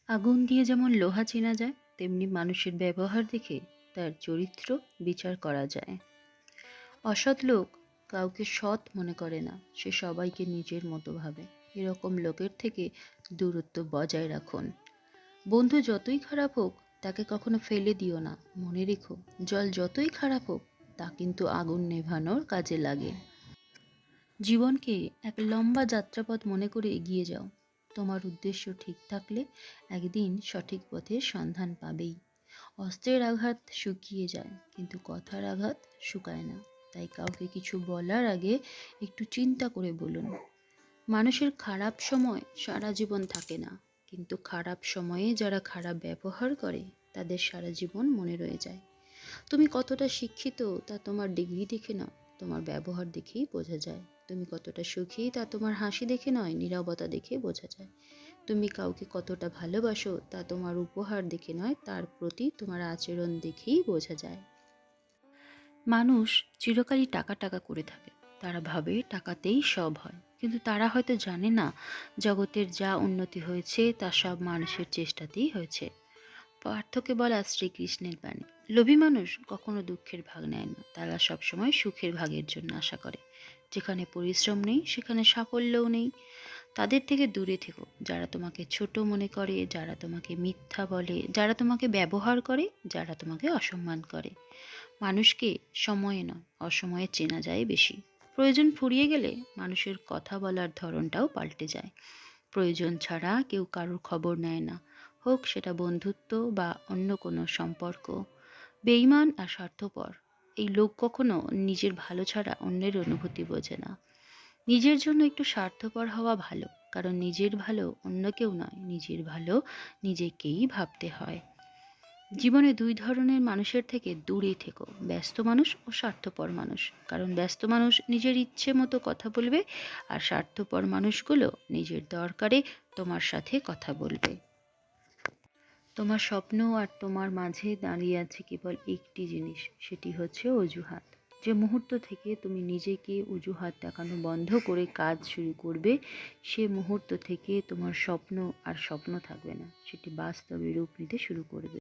আগুন দিয়ে যেমন লোহা চেনা যায়, তেমনি মানুষের ব্যবহার দেখে তার চরিত্র বিচার করা যায়। অসৎ লোক কাউকে সৎ মনে করে না, সে সবাইকে নিজের মতো ভাবে। এরকম লোকের থেকে দূরত্ব বজায় রাখুন। বন্ধু যতই খারাপ হোক, তাকে কখনো ফেলে দিও না। মনে রেখো, জল যতই খারাপ হোক, তা কিন্তু আগুন নেভানোর কাজে লাগে। জীবনকে এক লম্বা যাত্রাপথ মনে করে এগিয়ে যাও। তোমার উদ্দেশ্য ঠিক থাকলে একদিন সঠিক পথের সন্ধান পাবেই। অস্ত্রের আঘাত শুকিয়ে যায়, কিন্তু কথার আঘাত শুকায় না। তাই কাউকে কিছু বলার আগে একটু চিন্তা করে বলুন। মানুষের খারাপ সময় সারা জীবন থাকে না, কিন্তু খারাপ সময়ে যারা খারাপ ব্যবহার করে তাদের সারা জীবন মনে রয়ে যায়। তুমি কতটা শিক্ষিত তা তোমার ডিগ্রি দেখে নয়, তোমার ব্যবহার দেখেই বোঝা যায়। তুমি কতটা সুখী তা তোমার হাসি দেখে নয়, নীরবতা দেখে বোঝা যায়। তুমি কাউকে কতটা ভালোবাসো তা তোমার উপহার দেখে নয়, তার প্রতি তোমার আচরণ দেখেই বোঝা যায়। মানুষ চিরকালই টাকা টাকা করে থাকে। তারা ভাবে টাকাতেই সব হয়, কিন্তু তারা হয়তো জানে না জগতের যা উন্নতি হয়েছে তা সব মানুষের চেষ্টাতেই হয়েছে। পার্থকে বলা শ্রীকৃষ্ণের বাণী। লোভী মানুষ কখনো দুঃখের ভাগ নেয় না, তারা সবসময় সুখের ভাগের জন্য আশা করে। যেখানে পরিশ্রম নেই সেখানে সাফল্যও নেই। তাদের থেকে দূরে থেকো যারা তোমাকে ছোট মনে করে, যারা তোমাকে মিথ্যা বলে, যারা তোমাকে ব্যবহার করে, যারা তোমাকে অসম্মান করে। মানুষকে সময়ে নয়, অসময়ে চেনা যায় বেশি। প্রয়োজন ফুরিয়ে গেলে মানুষের কথা বলার ধরনটাও পাল্টে যায়। প্রয়োজন ছাড়া কেউ কারোর খবর নেয় না, হোক সেটা বন্ধুত্ব বা অন্য কোনো সম্পর্ক। বেঈমান আর স্বার্থপর এই লোক কখনো নিজের ভালো ছাড়া অন্যের অনুভূতি বোঝে না। নিজের জন্য একটু স্বার্থপর হওয়া ভালো, কারণ নিজের ভালো অন্য কেউ নয়, নিজের ভালো নিজেকেই ভাবতে হয়। জীবনে দুই ধরনের মানুষের থেকে দূরে থেকো, ব্যস্ত মানুষ ও স্বার্থপর মানুষ। কারণ ব্যস্ত মানুষ নিজের ইচ্ছে মতো কথা বলবে, আর স্বার্থপর মানুষগুলো নিজের দরকারে তোমার সাথে কথা বলবে। তোমার স্বপ্ন আর তোমার মাঝে দাঁড়িয়ে আছে কেবল একটি জিনিস, সেটি হচ্ছে অজুহাত। যে মুহূর্ত থেকে তুমি নিজেকে অজুহাত দেখানো বন্ধ করে কাজ শুরু করবে, সে মুহূর্ত থেকে তোমার স্বপ্ন আর স্বপ্ন থাকবে না, সেটি বাস্তবে রূপ নিতে শুরু করবে।